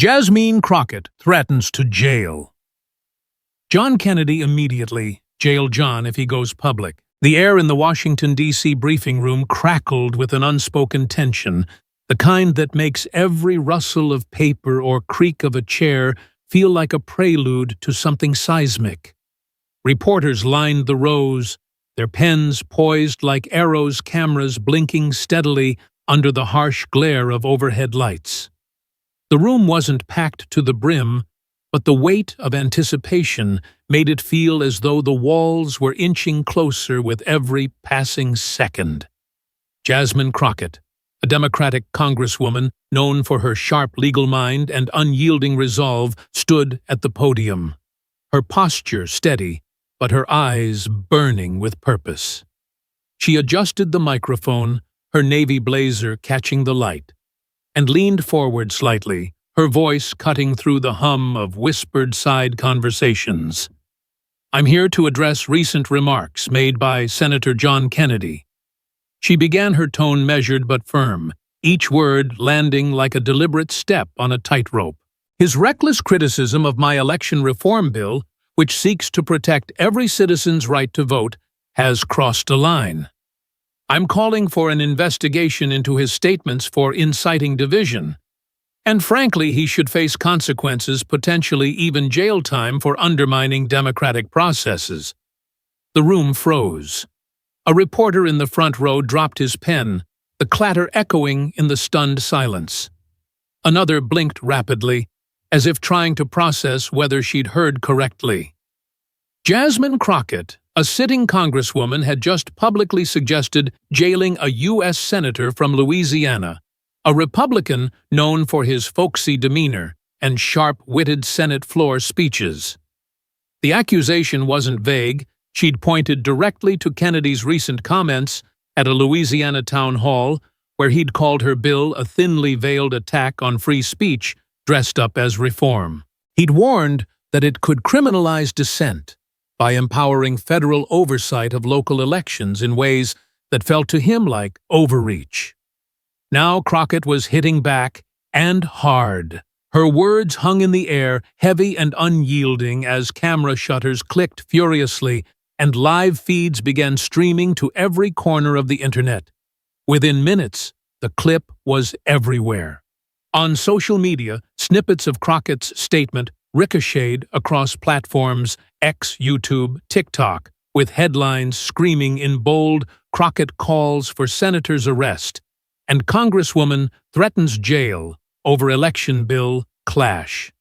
Jasmine Crockett threatens to jail. John Kennedy immediately jailed John if he goes public. The air in the Washington, D.C. briefing room crackled with an unspoken tension, the kind that makes every rustle of paper or creak of a chair feel like a prelude to something seismic. Reporters lined the rows, their pens poised like arrows, cameras blinking steadily under the harsh glare of overhead lights. The room wasn't packed to the brim, but the weight of anticipation made it feel as though the walls were inching closer with every passing second. Jasmine Crockett, a Democratic congresswoman known for her sharp legal mind and unyielding resolve, stood at the podium, her posture steady, but her eyes burning with purpose. She adjusted the microphone, her navy blazer catching the light, and leaned forward slightly, her voice cutting through the hum of whispered side conversations. "I'm here to address recent remarks made by Senator John Kennedy." She began, her tone measured but firm, each word landing like a deliberate step on a tightrope. "His reckless criticism of my election reform bill, which seeks to protect every citizen's right to vote, has crossed a line. I'm calling for an investigation into his statements for inciting division. And frankly, he should face consequences, potentially even jail time, for undermining democratic processes." The room froze. A reporter in the front row dropped his pen, the clatter echoing in the stunned silence. Another blinked rapidly, as if trying to process whether she'd heard correctly. Jasmine Crockett, a sitting congresswoman, had just publicly suggested jailing a U.S. senator from Louisiana, a Republican known for his folksy demeanor and sharp-witted Senate floor speeches. The accusation wasn't vague. She'd pointed directly to Kennedy's recent comments at a Louisiana town hall, where he'd called her bill a thinly veiled attack on free speech dressed up as reform. He'd warned that it could criminalize dissent by empowering federal oversight of local elections in ways that felt to him like overreach. Now Crockett was hitting back, and hard. Her words hung in the air, heavy and unyielding, as camera shutters clicked furiously and live feeds began streaming to every corner of the internet. Within minutes, the clip was everywhere. On social media, snippets of Crockett's statement ricocheted across platforms X, YouTube, TikTok, with headlines screaming in bold, "Crockett calls for senator's arrest," and "Congresswoman threatens jail over election bill clash."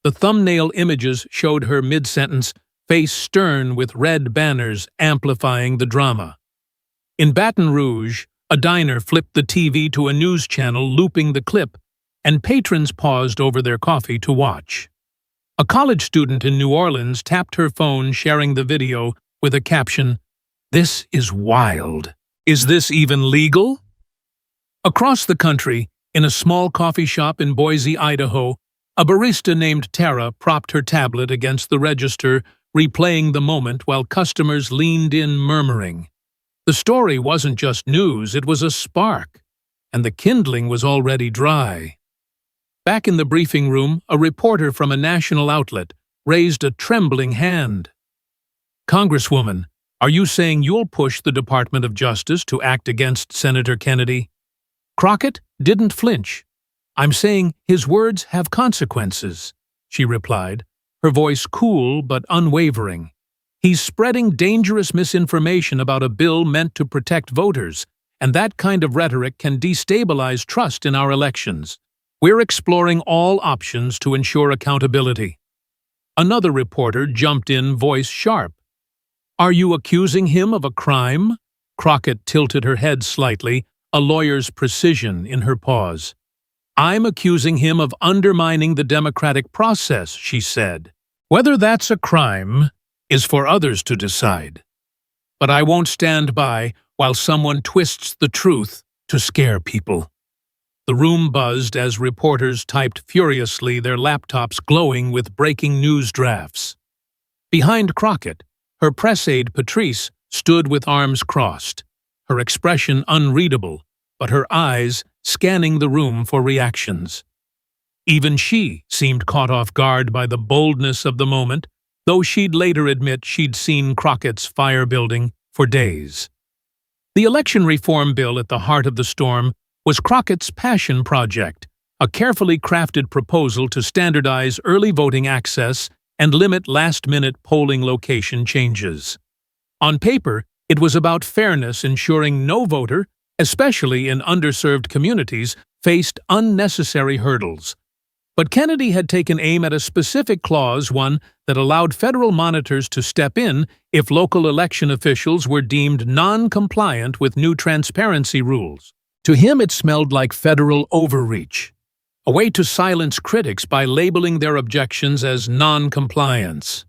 The thumbnail images showed her mid-sentence, face stern with red banners amplifying the drama. In Baton Rouge, a diner flipped the TV to a news channel looping the clip, and patrons paused over their coffee to watch. A college student in New Orleans tapped her phone, sharing the video with a caption, "This is wild. Is this even legal?" Across the country, in a small coffee shop in Boise, Idaho, a barista named Tara propped her tablet against the register, replaying the moment while customers leaned in murmuring. The story wasn't just news, it was a spark, and the kindling was already dry. Back in the briefing room, a reporter from a national outlet raised a trembling hand. "Congresswoman, are you saying you'll push the Department of Justice to act against Senator Kennedy?" Crockett didn't flinch. "I'm saying his words have consequences," she replied, her voice cool but unwavering. "He's spreading dangerous misinformation about a bill meant to protect voters, and that kind of rhetoric can destabilize trust in our elections. We're exploring all options to ensure accountability." Another reporter jumped in, voice sharp. "Are you accusing him of a crime?" Crockett tilted her head slightly, a lawyer's precision in her pause. "I'm accusing him of undermining the democratic process," she said. "Whether that's a crime is for others to decide. But I won't stand by while someone twists the truth to scare people." The room buzzed as reporters typed furiously, their laptops glowing with breaking news drafts. Behind Crockett, her press aide Patrice stood with arms crossed, her expression unreadable, but her eyes scanning the room for reactions. Even she seemed caught off guard by the boldness of the moment, though she'd later admit she'd seen Crockett's fire building for days. The election reform bill at the heart of the storm was Crockett's passion project, a carefully crafted proposal to standardize early voting access and limit last-minute polling location changes. On paper, it was about fairness, ensuring no voter, especially in underserved communities, faced unnecessary hurdles. But Kennedy had taken aim at a specific clause, one that allowed federal monitors to step in if local election officials were deemed non-compliant with new transparency rules. To him, it smelled like federal overreach, a way to silence critics by labeling their objections as non-compliance.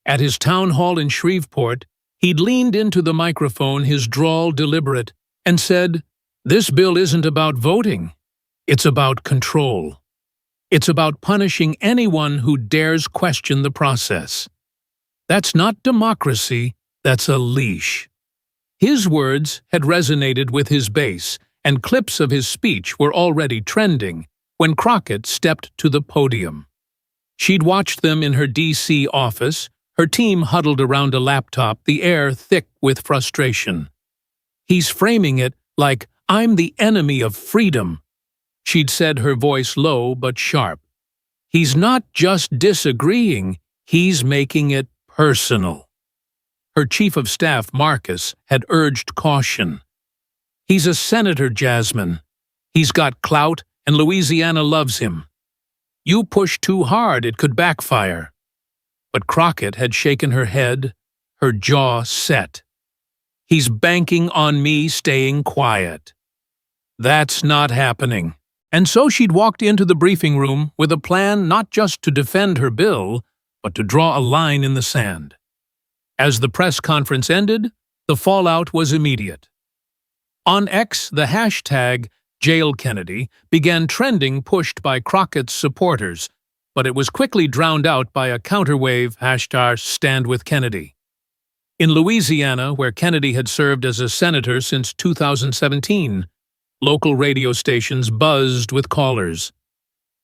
At his town hall in Shreveport, he'd leaned into the microphone, his drawl deliberate, and said, "This bill isn't about voting. It's about control. It's about punishing anyone who dares question the process. That's not democracy, that's a leash." His words had resonated with his base, and clips of his speech were already trending when Crockett stepped to the podium. She'd watched them in her D.C. office, her team huddled around a laptop, the air thick with frustration. "He's framing it like, 'I'm the enemy of freedom,'" she'd said, her voice low but sharp. "He's not just disagreeing, he's making it personal." Her chief of staff, Marcus, had urged caution. "He's a senator, Jasmine. He's got clout, and Louisiana loves him. You push too hard, it could backfire." But Crockett had shaken her head, her jaw set. "He's banking on me staying quiet. That's not happening." And so she'd walked into the briefing room with a plan not just to defend her bill, but to draw a line in the sand. As the press conference ended, the fallout was immediate. On X, the hashtag #JailKennedy began trending, pushed by Crockett's supporters, but it was quickly drowned out by a counterwave #StandWithKennedy. In Louisiana, where Kennedy had served as a senator since 2017, local radio stations buzzed with callers.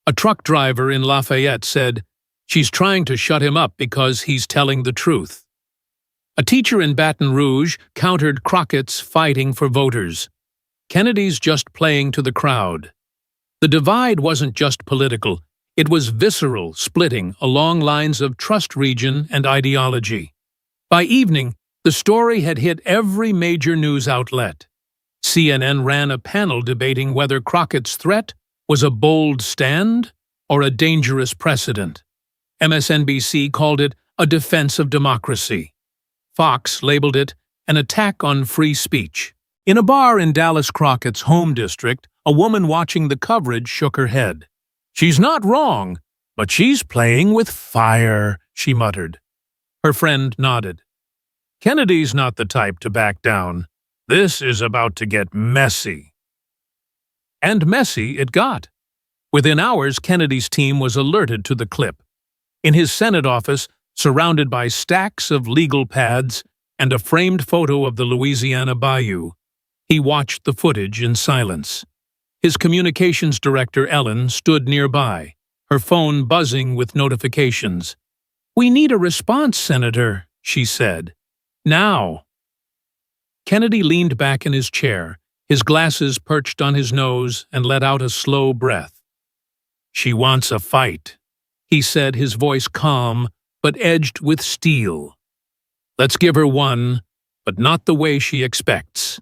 A truck driver in Lafayette said, "She's trying to shut him up because he's telling the truth." A teacher in Baton Rouge countered Crockett's fighting for voters. Kennedy's just playing to the crowd. The divide wasn't just political, it was visceral, splitting along lines of trust region and ideology. By evening, the story had hit every major news outlet. CNN ran a panel debating whether Crockett's threat was a bold stand or a dangerous precedent. MSNBC called it a defense of democracy. Fox labeled it an attack on free speech. In a bar in Dallas Crockett's home district, a woman watching the coverage shook her head. "She's not wrong, but she's playing with fire," she muttered. Her friend nodded. "Kennedy's not the type to back down. This is about to get messy." And messy it got. Within hours, Kennedy's team was alerted to the clip. In his Senate office, surrounded by stacks of legal pads and a framed photo of the Louisiana bayou, he watched the footage in silence. His communications director, Ellen, stood nearby, her phone buzzing with notifications. "We need a response, Senator," she said. "Now." Kennedy leaned back in his chair, his glasses perched on his nose, and let out a slow breath. "She wants a fight," he said, his voice calm but edged with steel. "Let's give her one, but not the way she expects."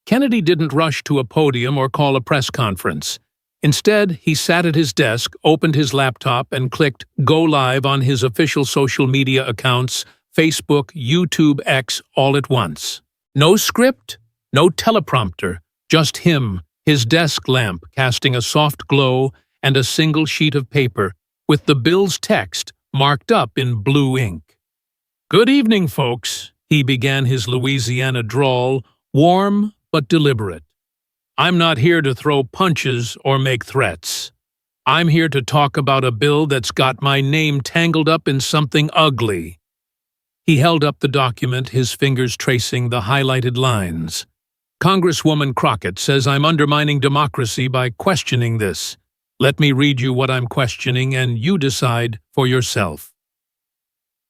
Kennedy didn't rush to a podium or call a press conference. Instead, he sat at his desk, opened his laptop, and clicked Go Live on his official social media accounts, Facebook, YouTube, X, all at once. No script, no teleprompter, just him, his desk lamp casting a soft glow, and a single sheet of paper, with the bill's text marked up in blue ink. "Good evening, folks," he began, his Louisiana drawl, warm but deliberate. "I'm not here to throw punches or make threats. I'm here to talk about a bill that's got my name tangled up in something ugly." He held up the document, his fingers tracing the highlighted lines. "Congresswoman Crockett says I'm undermining democracy by questioning this. Let me read you what I'm questioning, and you decide for yourself."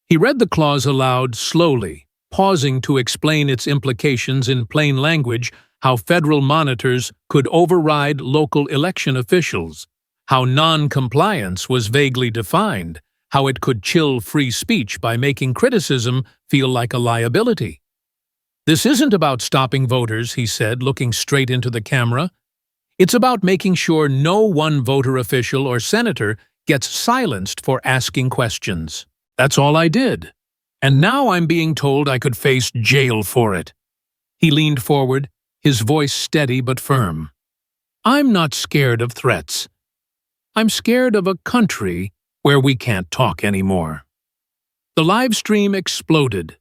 He read the clause aloud slowly, pausing to explain its implications in plain language, how federal monitors could override local election officials, how non-compliance was vaguely defined, how it could chill free speech by making criticism feel like a liability. "This isn't about stopping voters," he said, looking straight into the camera. "It's about making sure no one voter official or senator gets silenced for asking questions. That's all I did. And now I'm being told I could face jail for it." He leaned forward, his voice steady but firm. "I'm not scared of threats. I'm scared of a country where we can't talk anymore." The live stream exploded.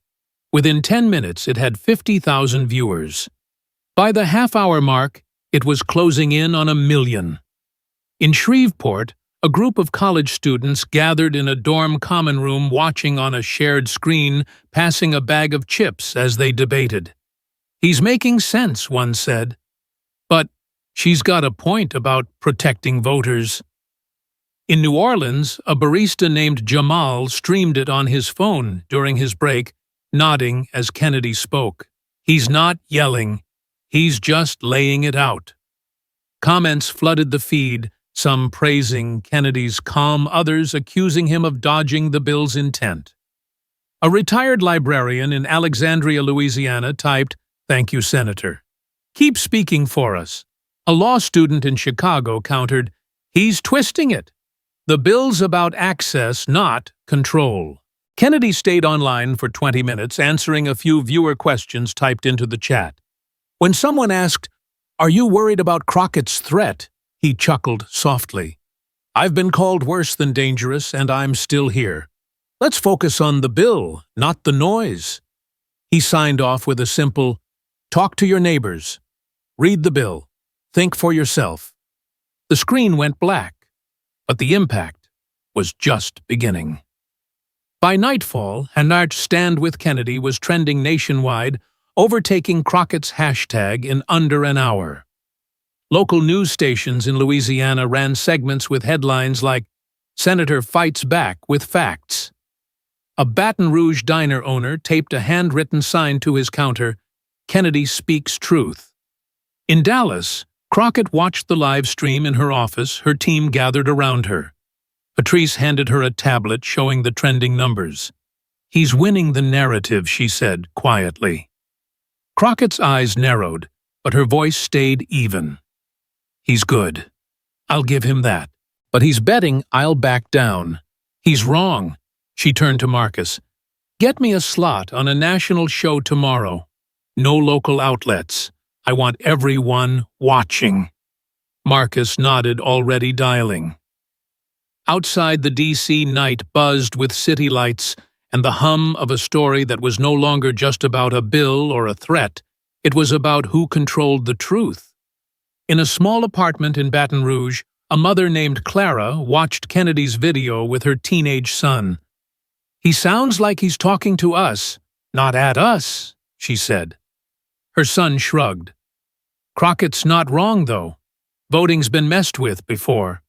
Within 10 minutes, it had 50,000 viewers. By the half-hour mark, it was closing in on 1 million. In Shreveport, a group of college students gathered in a dorm common room watching on a shared screen, passing a bag of chips as they debated. "He's making sense," one said. "But she's got a point about protecting voters." In New Orleans, a barista named Jamal streamed it on his phone during his break, nodding as Kennedy spoke. "He's not yelling. He's just laying it out." Comments flooded the feed, some praising Kennedy's calm, others accusing him of dodging the bill's intent. A retired librarian in Alexandria, Louisiana, typed, "Thank you, Senator. Keep speaking for us." A law student in Chicago countered, "He's twisting it. The bill's about access, not control." Kennedy stayed online for 20 minutes, answering a few viewer questions typed into the chat. When someone asked, "Are you worried about Crockett's threat?" he chuckled softly. "I've been called worse than dangerous, and I'm still here. Let's focus on the bill, not the noise." He signed off with a simple, "Talk to your neighbors. Read the bill. Think for yourself." The screen went black, but the impact was just beginning. By nightfall, Hanart's Stand with Kennedy was trending nationwide, overtaking Crockett's hashtag in under an hour. Local news stations in Louisiana ran segments with headlines like, "Senator Fights Back with Facts." A Baton Rouge diner owner taped a handwritten sign to his counter, "Kennedy Speaks Truth." In Dallas, Crockett watched the live stream in her office, her team gathered around her. Patrice handed her a tablet showing the trending numbers. "He's winning the narrative," she said quietly. Crockett's eyes narrowed, but her voice stayed even. "He's good. I'll give him that. But he's betting I'll back down. He's wrong." She turned to Marcus. "Get me a slot on a national show tomorrow. No local outlets. I want everyone watching." Marcus nodded, already dialing. Outside, the D.C. night buzzed with city lights and the hum of a story that was no longer just about a bill or a threat. It was about who controlled the truth. In a small apartment in Baton Rouge, a mother named Clara watched Kennedy's video with her teenage son. "He sounds like he's talking to us, not at us," she said. Her son shrugged. "Crockett's not wrong, though. Voting's been messed with before."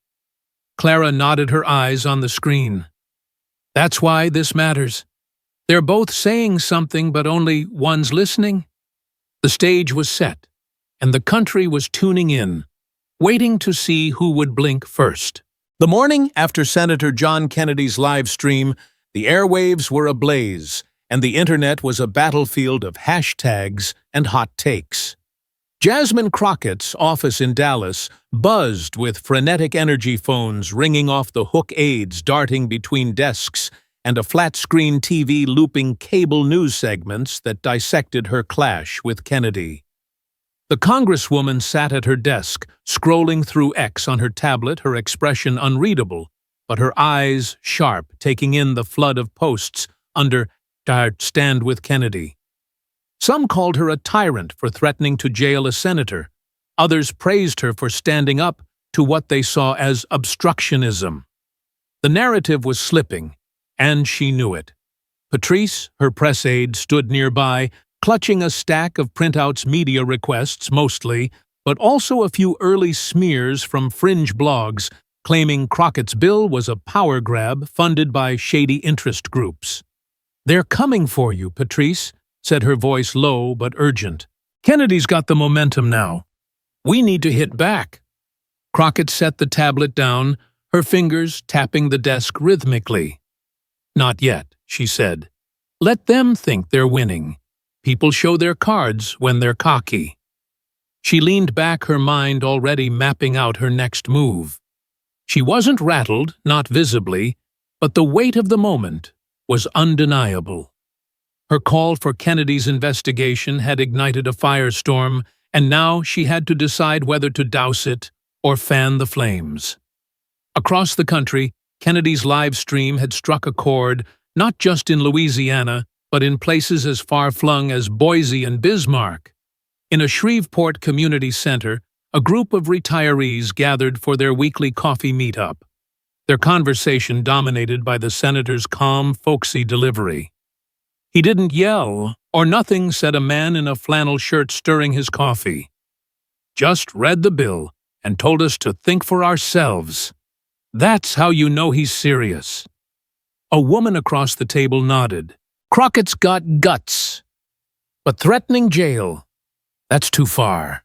Clara nodded, her eyes on the screen. "That's why this matters. They're both saying something, but only one's listening." The stage was set, and the country was tuning in, waiting to see who would blink first. The morning after Senator John Kennedy's live stream, the airwaves were ablaze, and the internet was a battlefield of hashtags and hot takes. Jasmine Crockett's office in Dallas buzzed with frenetic energy phones ringing off the hook aids darting between desks and a flat-screen TV looping cable news segments that dissected her clash with Kennedy. The Congresswoman sat at her desk, scrolling through X on her tablet, her expression unreadable, but her eyes sharp, taking in the flood of posts under "Stand with Kennedy." Some called her a tyrant for threatening to jail a senator. Others praised her for standing up to what they saw as obstructionism. The narrative was slipping, and she knew it. Patrice, her press aide, stood nearby, clutching a stack of printouts, media requests mostly, but also a few early smears from fringe blogs claiming Crockett's bill was a power grab funded by shady interest groups. "They're coming for you, Patrice," said her voice low but urgent. "Kennedy's got the momentum now. We need to hit back." Crockett set the tablet down, her fingers tapping the desk rhythmically. "Not yet," she said. "Let them think they're winning. People show their cards when they're cocky." She leaned back, her mind already mapping out her next move. She wasn't rattled, not visibly, but the weight of the moment was undeniable. Her call for Kennedy's investigation had ignited a firestorm, and now she had to decide whether to douse it or fan the flames. Across the country, Kennedy's live stream had struck a chord, not just in Louisiana, but in places as far-flung as Boise and Bismarck. In a Shreveport community center, a group of retirees gathered for their weekly coffee meetup, their conversation dominated by the senator's calm, folksy delivery. "He didn't yell or nothing," said a man in a flannel shirt stirring his coffee. "Just read the bill and told us to think for ourselves. That's how you know he's serious." A woman across the table nodded. "Crockett's got guts. But threatening jail, that's too far."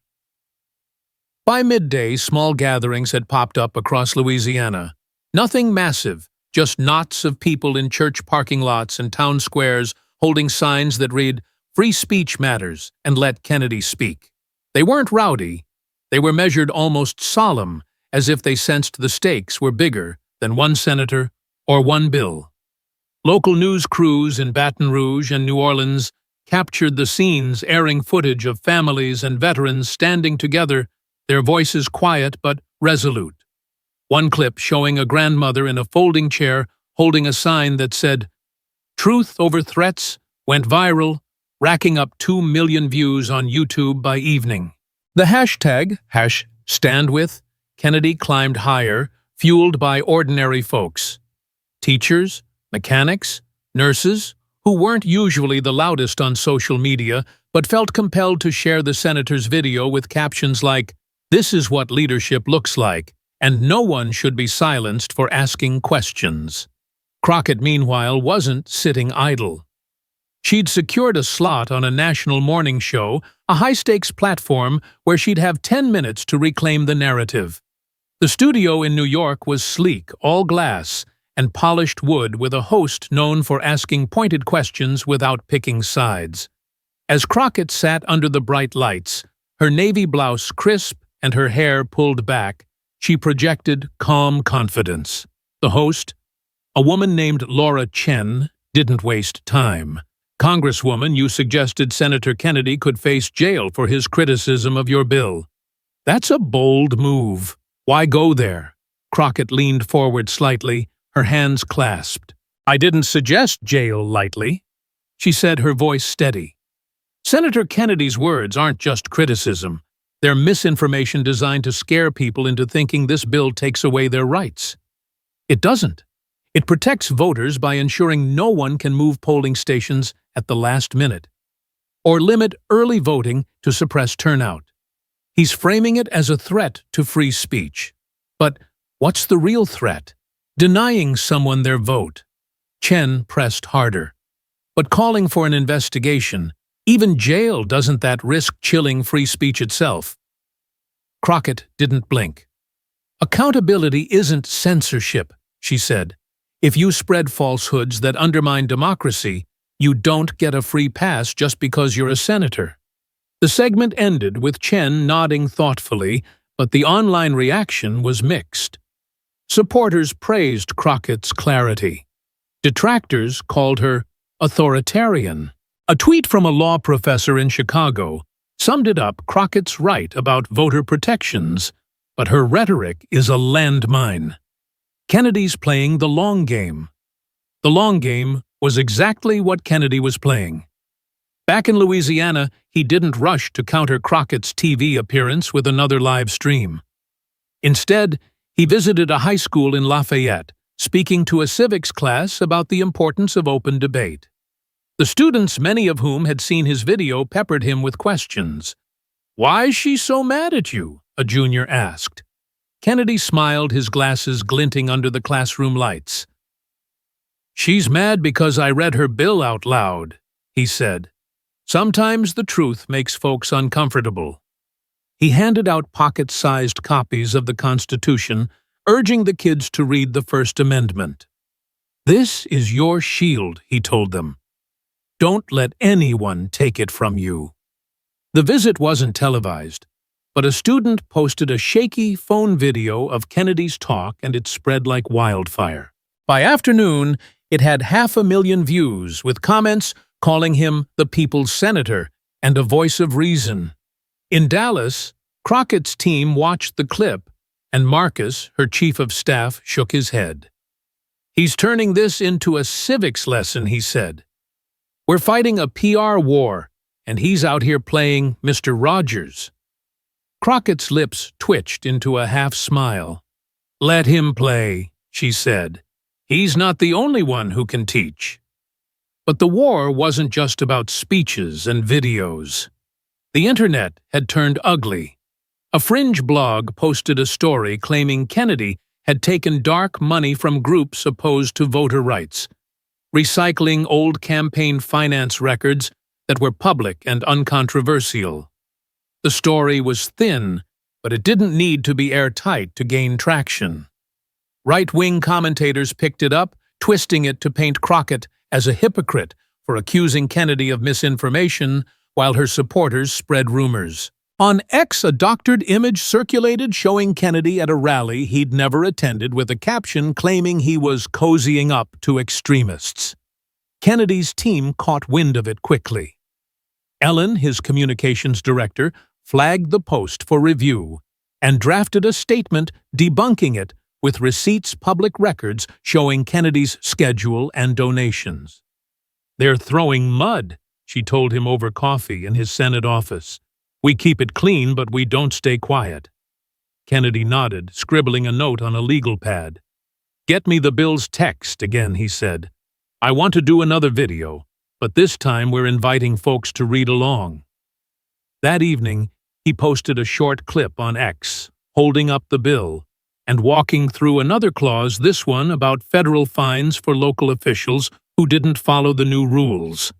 By midday, small gatherings had popped up across Louisiana. Nothing massive, just knots of people in church parking lots and town squares holding signs that read, "Free speech matters," and "Let Kennedy speak." They weren't rowdy. They were measured almost solemn, as if they sensed the stakes were bigger than one senator or one bill. Local news crews in Baton Rouge and New Orleans captured the scenes, airing footage of families and veterans standing together, their voices quiet but resolute. One clip showing a grandmother in a folding chair holding a sign that said, "Truth over threats," went viral, racking up 2 million views on YouTube by evening. The hashtag, #StandWithKennedy, climbed higher, fueled by ordinary folks. Teachers, mechanics, nurses, who weren't usually the loudest on social media, but felt compelled to share the senator's video with captions like, "This is what leadership looks like, and no one should be silenced for asking questions." Crockett, meanwhile, wasn't sitting idle. She'd secured a slot on a national morning show, a high-stakes platform where she'd have 10 minutes to reclaim the narrative. The studio in New York was sleek, all glass, and polished wood, with a host known for asking pointed questions without picking sides. As Crockett sat under the bright lights, her navy blouse crisp and her hair pulled back, she projected calm confidence. The host, a woman named Laura Chen, didn't waste time. "Congresswoman, you suggested Senator Kennedy could face jail for his criticism of your bill. That's a bold move. Why go there?" Crockett leaned forward slightly, her hands clasped. "I didn't suggest jail lightly," she said, her voice steady. "Senator Kennedy's words aren't just criticism. They're misinformation designed to scare people into thinking this bill takes away their rights. It doesn't. It protects voters by ensuring no one can move polling stations at the last minute, or limit early voting to suppress turnout. He's framing it as a threat to free speech. But what's the real threat? Denying someone their vote." Chen pressed harder. "But calling for an investigation, even jail, doesn't that risk chilling free speech itself?" Crockett didn't blink. "Accountability isn't censorship," she said. "If you spread falsehoods that undermine democracy, you don't get a free pass just because you're a senator." The segment ended with Chen nodding thoughtfully, but the online reaction was mixed. Supporters praised Crockett's clarity. Detractors called her authoritarian. A tweet from a law professor in Chicago summed it up: "Crockett's right about voter protections, but her rhetoric is a landmine. Kennedy's playing the long game." The long game was exactly what Kennedy was playing. Back in Louisiana, he didn't rush to counter Crockett's TV appearance with another live stream. Instead, he visited a high school in Lafayette, speaking to a civics class about the importance of open debate. The students, many of whom had seen his video, peppered him with questions. "Why's she so mad at you?" a junior asked. Kennedy smiled, his glasses glinting under the classroom lights. "She's mad because I read her bill out loud," he said. "Sometimes the truth makes folks uncomfortable." He handed out pocket-sized copies of the Constitution, urging the kids to read the First Amendment. "This is your shield," he told them. "Don't let anyone take it from you." The visit wasn't televised, but a student posted a shaky phone video of Kennedy's talk and it spread like wildfire. By afternoon, it had 500,000 views, with comments calling him the People's Senator and a voice of reason. In Dallas, Crockett's team watched the clip, and Marcus, her chief of staff, shook his head. "He's turning this into a civics lesson," he said. "We're fighting a PR war, and he's out here playing Mr. Rogers." Crockett's lips twitched into a half-smile. "Let him play," she said. "He's not the only one who can teach." But the war wasn't just about speeches and videos. The internet had turned ugly. A fringe blog posted a story claiming Kennedy had taken dark money from groups opposed to voter rights, recycling old campaign finance records that were public and uncontroversial. The story was thin, but it didn't need to be airtight to gain traction. Right-wing commentators picked it up, twisting it to paint Crockett as a hypocrite for accusing Kennedy of misinformation, while her supporters spread rumors. On X, a doctored image circulated showing Kennedy at a rally he'd never attended, with a caption claiming he was cozying up to extremists. Kennedy's team caught wind of it quickly. Ellen, his communications director, flagged the post for review and drafted a statement debunking it, with receipts, public records showing Kennedy's schedule and donations. "They're throwing mud," she told him over coffee in his Senate office. "We keep it clean, but we don't stay quiet." Kennedy nodded, scribbling a note on a legal pad. "Get me the bill's text again," he said. "I want to do another video, but this time we're inviting folks to read along." That evening, he posted a short clip on X, holding up the bill and walking through another clause, this one about federal fines for local officials who didn't follow the new rules.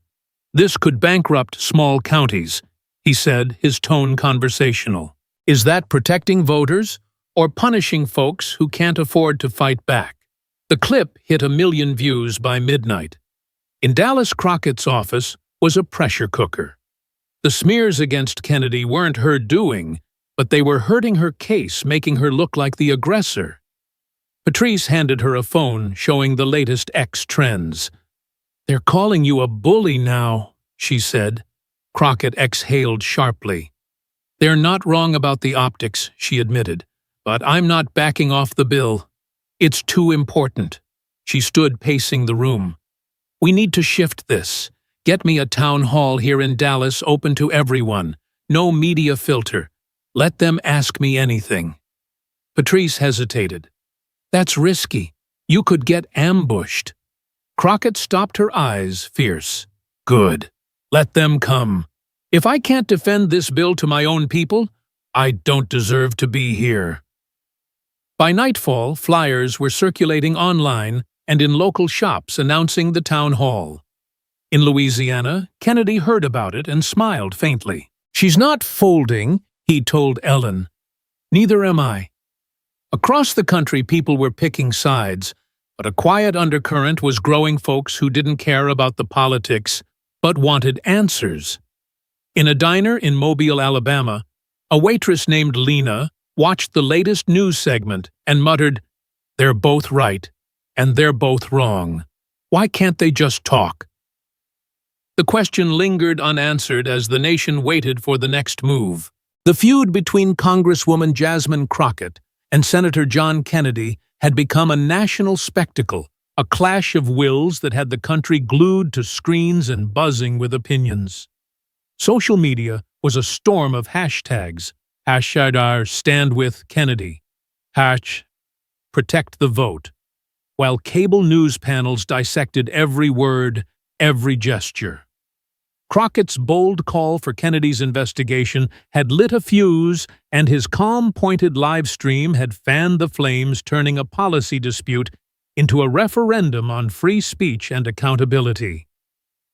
"This could bankrupt small counties," he said, his tone conversational. "Is that protecting voters or punishing folks who can't afford to fight back?" The clip hit 1 million views by midnight. In Dallas, Crockett's office was a pressure cooker. The smears against Kennedy weren't her doing, but they were hurting her case, making her look like the aggressor. Patrice handed her a phone showing the latest X trends. "They're calling you a bully now," she said. Crockett exhaled sharply. "They're not wrong about the optics," she admitted, "but I'm not backing off the bill. It's too important." She stood pacing the room. "We need to shift this. Get me a town hall here in Dallas open to everyone. No media filter. Let them ask me anything." Patrice hesitated. "That's risky. You could get ambushed." Crockett stopped, her eyes fierce. "Good. Let them come. If I can't defend this bill to my own people, I don't deserve to be here." By nightfall, flyers were circulating online and in local shops announcing the town hall. In Louisiana, Kennedy heard about it and smiled faintly. "She's not folding," he told Ellen. "Neither am I." Across the country, people were picking sides, but a quiet undercurrent was growing: folks who didn't care about the politics, but wanted answers. In a diner in Mobile, Alabama, a waitress named Lena watched the latest news segment and muttered, "They're both right, and they're both wrong. Why can't they just talk?" The question lingered unanswered as the nation waited for the next move. The feud between Congresswoman Jasmine Crockett and Senator John Kennedy had become a national spectacle, a clash of wills that had the country glued to screens and buzzing with opinions. Social media was a storm of hashtags. #StandWithKennedy, #ProtectTheVote, while cable news panels dissected every word, every gesture. Crockett's bold call for Kennedy's investigation had lit a fuse, and his calm, pointed live stream had fanned the flames, turning a policy dispute into a referendum on free speech and accountability.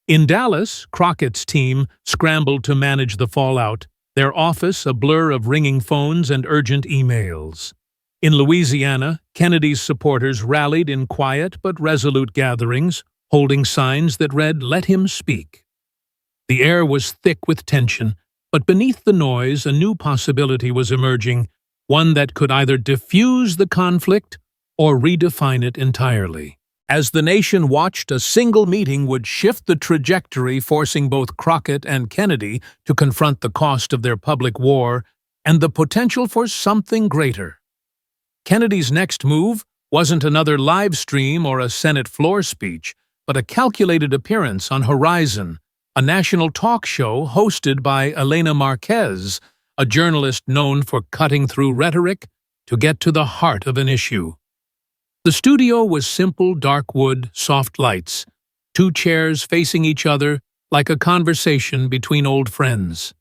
In Dallas, Crockett's team scrambled to manage the fallout, their office a blur of ringing phones and urgent emails. In Louisiana, Kennedy's supporters rallied in quiet but resolute gatherings, holding signs that read, "Let him speak." The air was thick with tension, but beneath the noise a new possibility was emerging, one that could either diffuse the conflict or redefine it entirely. As the nation watched, a single meeting would shift the trajectory, forcing both Crockett and Kennedy to confront the cost of their public war and the potential for something greater. Kennedy's next move wasn't another live stream or a Senate floor speech, but a calculated appearance on Horizon, a national talk show hosted by Elena Marquez, a journalist known for cutting through rhetoric to get to the heart of an issue. The studio was simple dark wood, soft lights, two chairs facing each other like a conversation between old friends.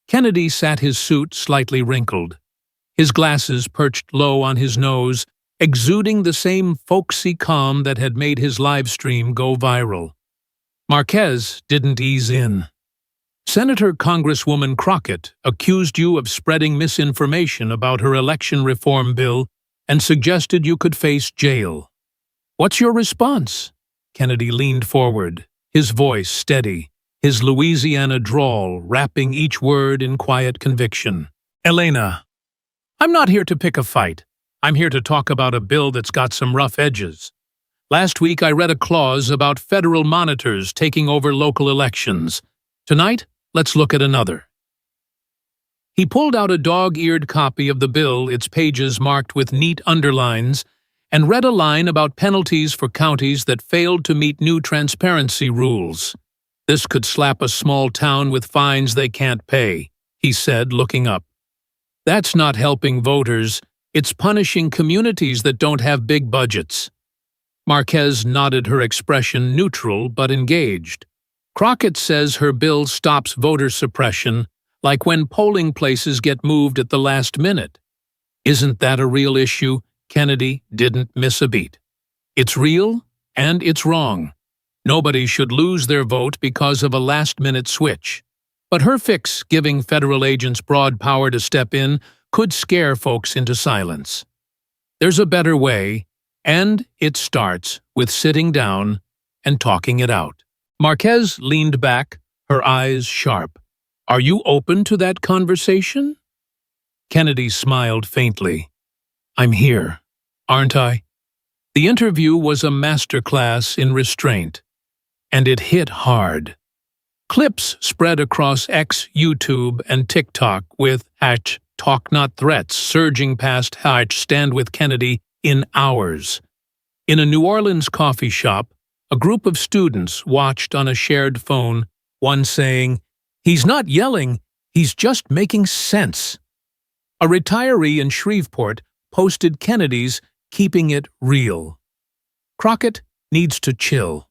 Kennedy sat his suit slightly wrinkled, his glasses perched low on his nose, exuding the same folksy calm that had made his live stream go viral. Marquez didn't ease in. "Senator Congresswoman Crockett accused you of spreading misinformation about her election reform bill and suggested you could face jail. What's your response?" Kennedy leaned forward, his voice steady, his Louisiana drawl wrapping each word in quiet conviction. "Elena, I'm not here to pick a fight. I'm here to talk about a bill that's got some rough edges. Last week I read a clause about federal monitors taking over local elections. Tonight, let's look at another." He pulled out a dog-eared copy of the bill, its pages marked with neat underlines, and read a line about penalties for counties that failed to meet new transparency rules. "This could slap a small town with fines they can't pay," he said, looking up. "That's not helping voters, it's punishing communities that don't have big budgets." Marquez nodded, her expression neutral but engaged. "Crockett says her bill stops voter suppression, like when polling places get moved at the last minute. Isn't that a real issue?" Kennedy didn't miss a beat. "It's real, and it's wrong. Nobody should lose their vote because of a last-minute switch. But her fix, giving federal agents broad power to step in, could scare folks into silence. There's a better way, and it starts with sitting down and talking it out." Marquez leaned back, her eyes sharp. "Are you open to that conversation?" Kennedy smiled faintly. "I'm here, aren't I?" The interview was a masterclass in restraint, and it hit hard. Clips spread across X, YouTube, and TikTok with #TalkNotThreats surging past #StandWithKennedy in hours. In a New Orleans coffee shop, a group of students watched on a shared phone, one saying, "He's not yelling, he's just making sense." A retiree in Shreveport posted Kennedy's "Keeping It Real." Crockett needs to chill.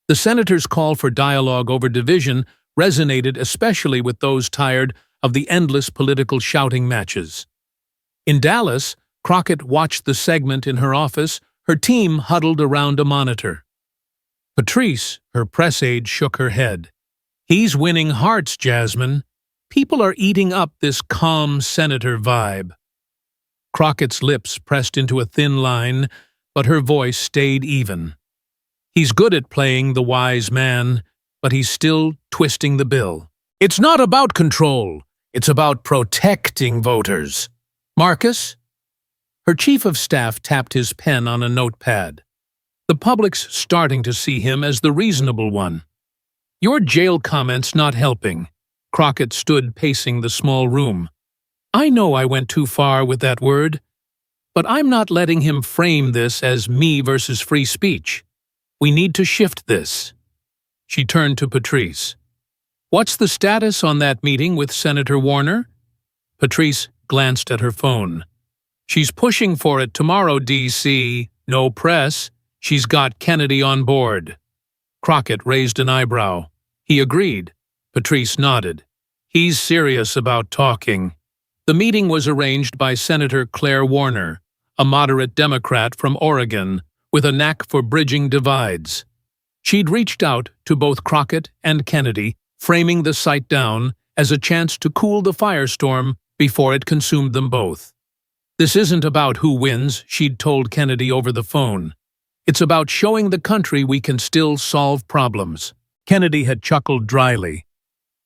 The senator's call for dialogue over division resonated especially with those tired of the endless political shouting matches. In Dallas, Crockett watched the segment in her office, her team huddled around a monitor. Patrice, her press aide, shook her head. "He's winning hearts, Jasmine. People are eating up this calm senator vibe." Crockett's lips pressed into a thin line, but her voice stayed even. "He's good at playing the wise man, but he's still twisting the bill. It's not about control, it's about protecting voters." "Marcus?" Her chief of staff tapped his pen on a notepad. "The public's starting to see him as the reasonable one. Your jail comment's not helping." Crockett stood pacing the small room. "I know I went too far with that word, but I'm not letting him frame this as me versus free speech. We need to shift this." She turned to Patrice. "What's the status on that meeting with Senator Warner?" Patrice glanced at her phone. "She's pushing for it tomorrow, D.C. No press. She's got Kennedy on board." Crockett raised an eyebrow. He agreed. Patrice nodded. He's serious about talking. The meeting was arranged by Senator Claire Warner, a moderate Democrat from Oregon with a knack for bridging divides. She'd reached out to both Crockett and Kennedy, framing the sight down as a chance to cool the firestorm before it consumed them both. This isn't about who wins, she'd told Kennedy over the phone. It's about showing the country we can still solve problems. Kennedy had chuckled dryly.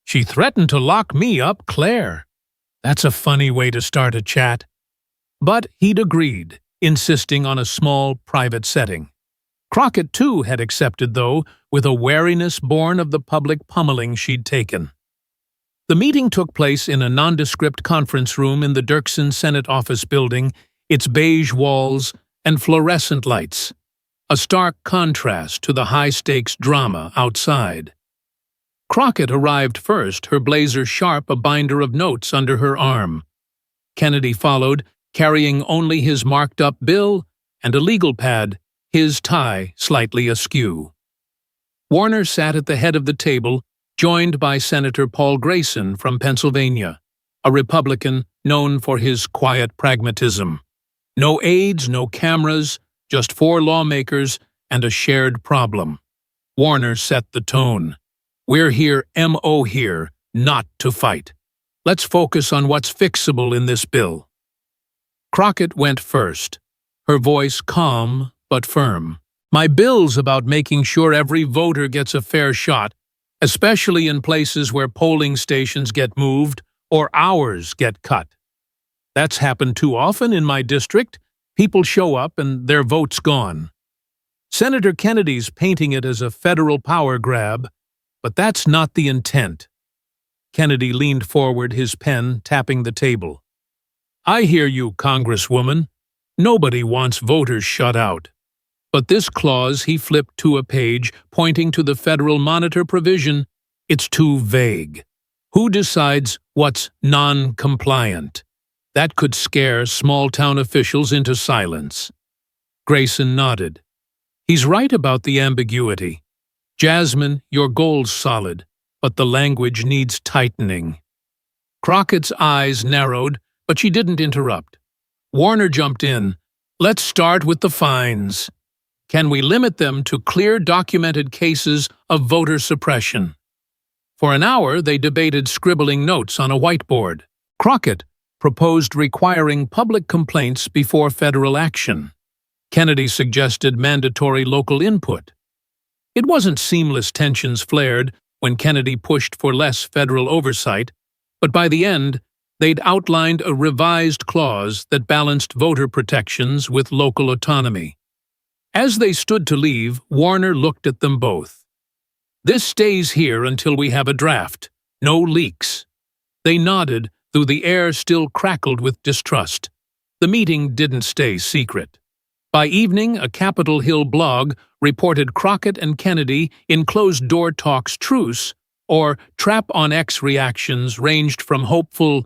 She threatened to lock me up, Claire. That's a funny way to start a chat. But he'd agreed, insisting on a small, private setting. Crockett, too, had accepted, though, with a wariness born of the public pummeling she'd taken. The meeting took place in a nondescript conference room in the Dirksen Senate office building, its beige walls and fluorescent lights, a stark contrast to the high-stakes drama outside. Crockett arrived first, her blazer sharp, a binder of notes under her arm. Kennedy followed, carrying only his marked-up bill and a legal pad, his tie slightly askew. Warner sat at the head of the table, joined by Senator Paul Grayson from Pennsylvania, a Republican known for his quiet pragmatism. No aides, no cameras, just 4 lawmakers and a shared problem. Warner set the tone. We're here, M.O. here, not to fight. Let's focus on what's fixable in this bill. Crockett went first, her voice calm but firm. My bill's about making sure every voter gets a fair shot, especially in places where polling stations get moved or hours get cut. That's happened too often in my district. People show up and their vote's gone. Senator Kennedy's painting it as a federal power grab, but that's not the intent. Kennedy leaned forward, his pen tapping the table. I hear you, Congresswoman. Nobody wants voters shut out. But this clause, he flipped to a page, pointing to the federal monitor provision, it's too vague. Who decides what's non-compliant? That could scare small-town officials into silence. Grayson nodded. He's right about the ambiguity. Jasmine, your goal's solid, but the language needs tightening. Crockett's eyes narrowed, but she didn't interrupt. Warner jumped in. Let's start with the fines. Can we limit them to clear documented cases of voter suppression? For an hour, they debated scribbling notes on a whiteboard. Crockett proposed requiring public complaints before federal action. Kennedy suggested mandatory local input. It wasn't seamless tensions flared when Kennedy pushed for less federal oversight, but by the end, they'd outlined a revised clause that balanced voter protections with local autonomy. As they stood to leave, Warner looked at them both. This stays here until we have a draft. No leaks. They nodded, though the air still crackled with distrust. The meeting didn't stay secret. By evening, a Capitol Hill blog reported Crockett and Kennedy in closed-door talks truce, or Trap on X reactions ranged from hopeful,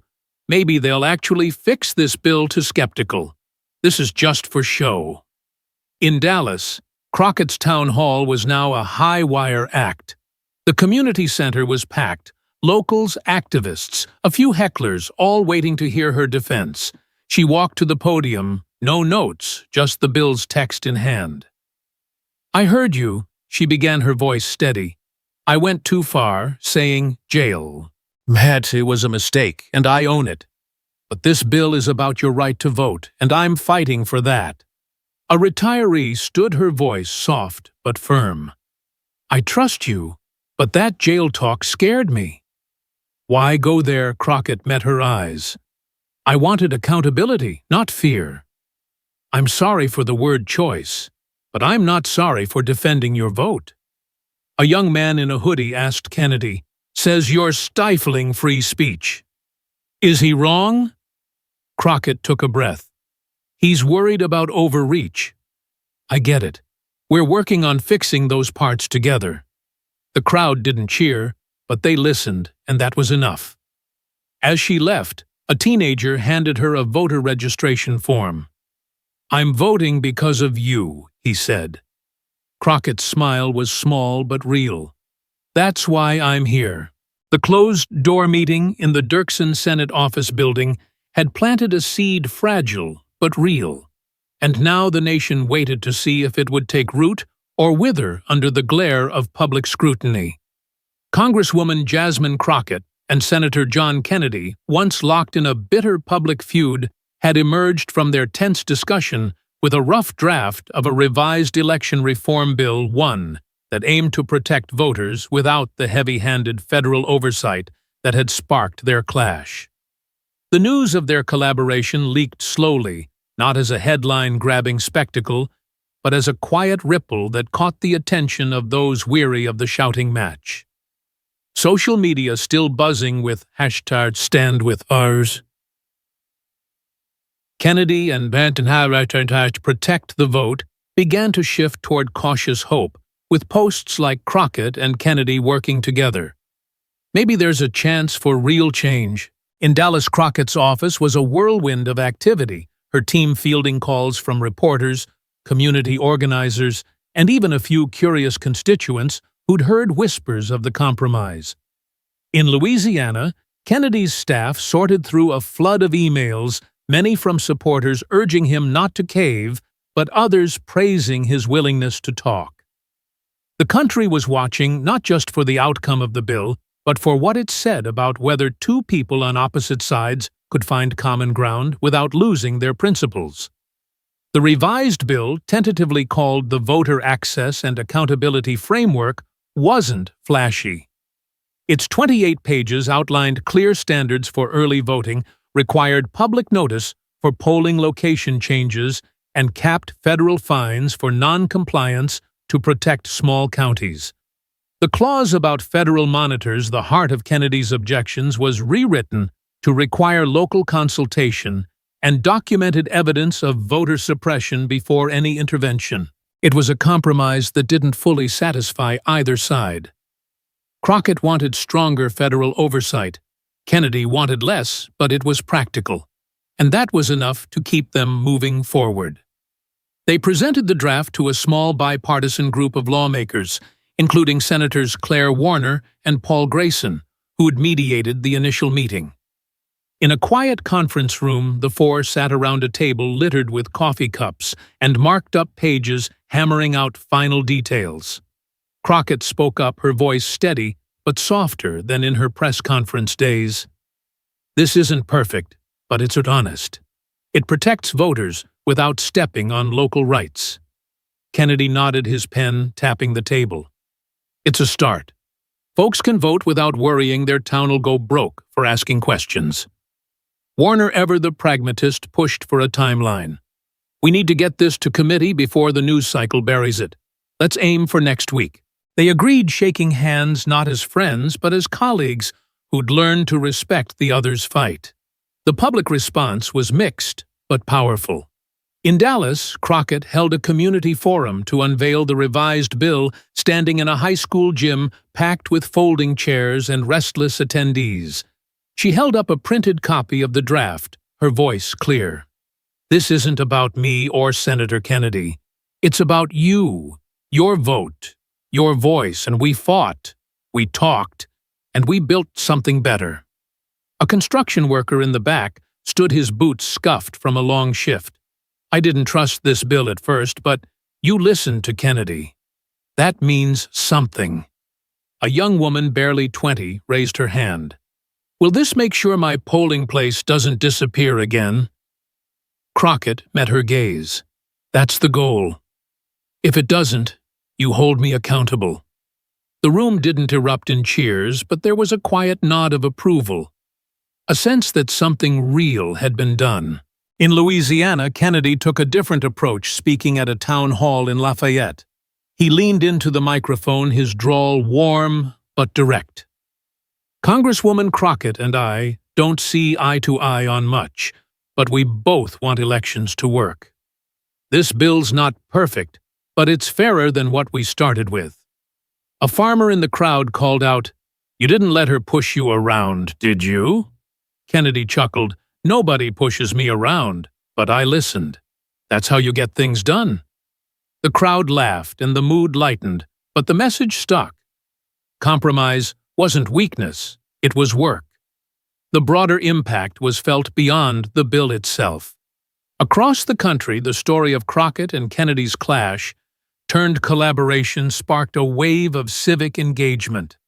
maybe they'll actually fix this bill, to skeptical. This is just for show. In Dallas, Crockett's town hall was now a high-wire act. The community center was packed, locals, activists, a few hecklers, all waiting to hear her defense. She walked to the podium, no notes, just the bill's text in hand. I heard you, she began, her voice steady. I went too far, saying jail. Matt, it was a mistake, and I own it. But this bill is about your right to vote, and I'm fighting for that. A retiree stood, her voice soft but firm. I trust you, but that jail talk scared me. Why go there? Crockett met her eyes. I wanted accountability, not fear. I'm sorry for the word choice, but I'm not sorry for defending your vote. A young man in a hoodie asked Kennedy, says you're stifling free speech. Is he wrong? Crockett took a breath. He's worried about overreach. I get it. We're working on fixing those parts together. The crowd didn't cheer, but they listened, and that was enough. As she left, a teenager handed her a voter registration form. I'm voting because of you, he said. Crockett's smile was small but real. That's why I'm here. The closed-door meeting in the Dirksen Senate office building had planted a seed fragile but real, and now the nation waited to see if it would take root or wither under the glare of public scrutiny. Congresswoman Jasmine Crockett and Senator John Kennedy, once locked in a bitter public feud, had emerged from their tense discussion with a rough draft of a revised election reform bill 1 that aimed to protect voters without the heavy-handed federal oversight that had sparked their clash. The news of their collaboration leaked slowly, not as a headline-grabbing spectacle, but as a quiet ripple that caught the attention of those weary of the shouting match. Social media still buzzing with #StandWithOurs. Kennedy and to protect the vote began to shift toward cautious hope, with posts like Crockett and Kennedy working together. Maybe there's a chance for real change. In Dallas, Crockett's office was a whirlwind of activity, her team fielding calls from reporters, community organizers, and even a few curious constituents who'd heard whispers of the compromise. In Louisiana, Kennedy's staff sorted through a flood of emails, many from supporters urging him not to cave, but others praising his willingness to talk. The country was watching not just for the outcome of the bill, but for what it said about whether two people on opposite sides could find common ground without losing their principles. The revised bill, tentatively called the Voter Access and Accountability Framework, wasn't flashy. Its 28 pages outlined clear standards for early voting, required public notice for polling location changes, and capped federal fines for non-compliance to protect small counties. The clause about federal monitors, the heart of Kennedy's objections, was rewritten to require local consultation and documented evidence of voter suppression before any intervention. It was a compromise that didn't fully satisfy either side. Crockett wanted stronger federal oversight. Kennedy wanted less, but it was practical. And that was enough to keep them moving forward. They presented the draft to a small bipartisan group of lawmakers, including Senators Claire Warner and Paul Grayson, who'd mediated the initial meeting. In a quiet conference room, the four sat around a table littered with coffee cups and marked-up pages hammering out final details. Crockett spoke up, her voice steady but softer than in her press conference days. "This isn't perfect, but it's honest. It protects voters without stepping on local rights." Kennedy nodded, his pen tapping the table. "It's a start. Folks can vote without worrying their town will go broke for asking questions." Warner, ever the pragmatist, pushed for a timeline. "We need to get this to committee before the news cycle buries it. Let's aim for next week." They agreed, shaking hands not as friends but as colleagues who'd learned to respect the other's fight. The public response was mixed but powerful. In Dallas, Crockett held a community forum to unveil the revised bill, standing in a high school gym packed with folding chairs and restless attendees. She held up a printed copy of the draft, her voice clear. "This isn't about me or Senator Kennedy. It's about you, your vote, your voice, and we fought, we talked, and we built something better." A construction worker in the back stood, his boots scuffed from a long shift. "I didn't trust this bill at first, but you listened to Kennedy. That means something." A young woman, barely 20, raised her hand. "Will this make sure my polling place doesn't disappear again?" Crockett met her gaze. "That's the goal. If it doesn't, you hold me accountable." The room didn't erupt in cheers, but there was a quiet nod of approval, a sense that something real had been done. In Louisiana, Kennedy took a different approach, speaking at a town hall in Lafayette. He leaned into the microphone, his drawl warm but direct. "Congresswoman Crockett and I don't see eye to eye on much, but we both want elections to work. This bill's not perfect, but it's fairer than what we started with." A farmer in the crowd called out, "You didn't let her push you around, did you?" Kennedy chuckled. "Nobody pushes me around, but I listened. That's how you get things done." The crowd laughed and the mood lightened, but the message stuck. Compromise wasn't weakness, it was work. The broader impact was felt beyond the bill itself. Across the country, the story of Crockett and Kennedy's clash turned collaboration sparked a wave of civic engagement.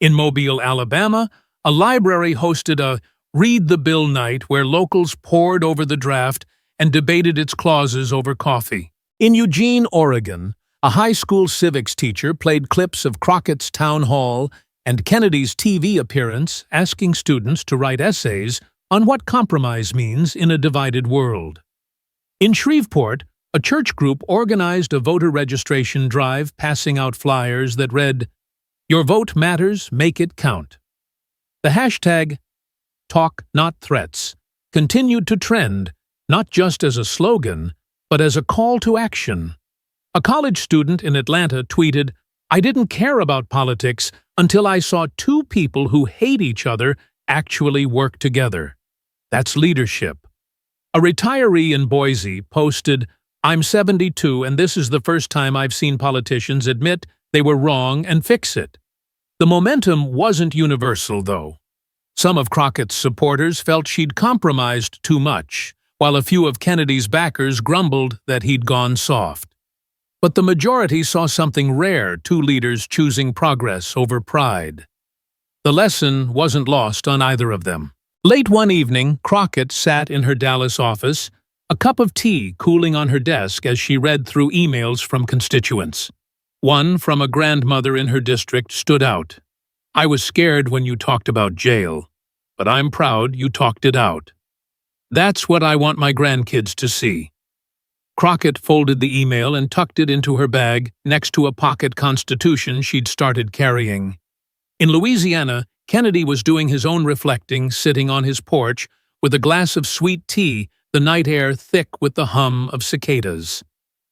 In Mobile, Alabama, a library hosted a Read the Bill night where locals pored over the draft and debated its clauses over coffee. In Eugene, Oregon, a high school civics teacher played clips of Crockett's town hall and Kennedy's TV appearance, asking students to write essays on what compromise means in a divided world. In Shreveport, a church group organized a voter registration drive, passing out flyers that read, "Your vote matters, make it count." The hashtag "Talk, Not Threats" continued to trend, not just as a slogan, but as a call to action. A college student in Atlanta tweeted, "I didn't care about politics until I saw two people who hate each other actually work together." That's leadership. A retiree in Boise posted, "I'm 72 and this is the first time I've seen politicians admit they were wrong and fix it." The momentum wasn't universal, though. Some of Crockett's supporters felt she'd compromised too much, while a few of Kennedy's backers grumbled that he'd gone soft. But the majority saw something rare, two leaders choosing progress over pride. The lesson wasn't lost on either of them. Late one evening, Crockett sat in her Dallas office, a cup of tea cooling on her desk as she read through emails from constituents. One from a grandmother in her district stood out. "I was scared when you talked about jail, but I'm proud you talked it out. That's what I want my grandkids to see." Crockett folded the email and tucked it into her bag next to a pocket constitution she'd started carrying. In Louisiana, Kennedy was doing his own reflecting, sitting on his porch with a glass of sweet tea, the night air thick with the hum of cicadas.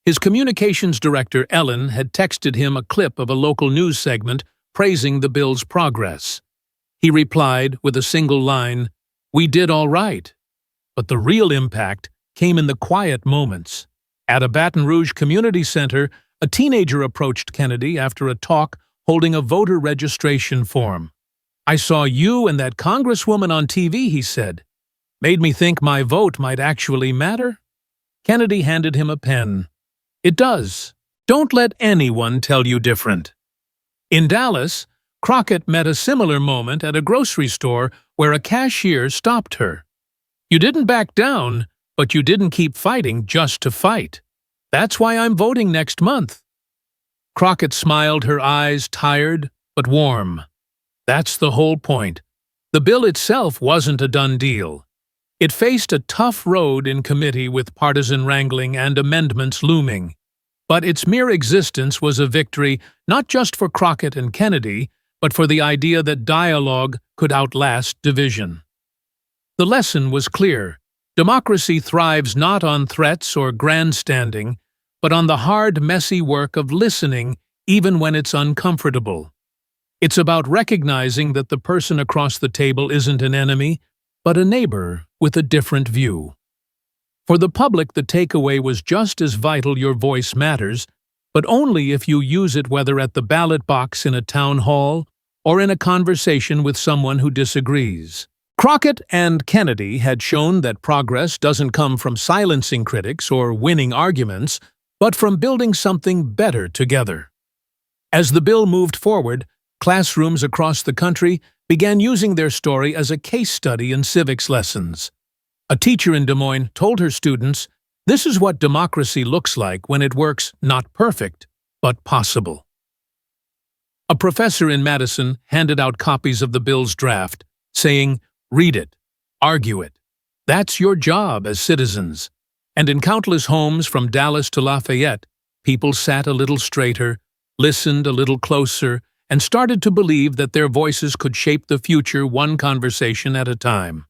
His communications director, Ellen, had texted him a clip of a local news segment praising the bill's progress. He replied with a single line, "We did all right." But the real impact came in the quiet moments. At a Baton Rouge community center, a teenager approached Kennedy after a talk holding a voter registration form. "I saw you and that congresswoman on TV," he said. "Made me think my vote might actually matter." Kennedy handed him a pen. "It does. Don't let anyone tell you different." In Dallas, Crockett met a similar moment at a grocery store where a cashier stopped her. "You didn't back down, but you didn't keep fighting just to fight. That's why I'm voting next month." Crockett smiled, her eyes tired but warm. That's the whole point. The bill itself wasn't a done deal. It faced a tough road in committee with partisan wrangling and amendments looming. But its mere existence was a victory not just for Crockett and Kennedy, but for the idea that dialogue could outlast division. The lesson was clear. Democracy thrives not on threats or grandstanding, but on the hard, messy work of listening even when it's uncomfortable. It's about recognizing that the person across the table isn't an enemy, but a neighbor with a different view. For the public, the takeaway was just as vital: your voice matters, but only if you use it, whether at the ballot box in a town hall or in a conversation with someone who disagrees. Crockett and Kennedy had shown that progress doesn't come from silencing critics or winning arguments, but from building something better together. As the bill moved forward, classrooms across the country began using their story as a case study in civics lessons. A teacher in Des Moines told her students, "This is what democracy looks like when it works not perfect, but possible." A professor in Madison handed out copies of the bill's draft, saying, "Read it, argue it. That's your job as citizens." And in countless homes from Dallas to Lafayette, people sat a little straighter, listened a little closer, and started to believe that their voices could shape the future one conversation at a time.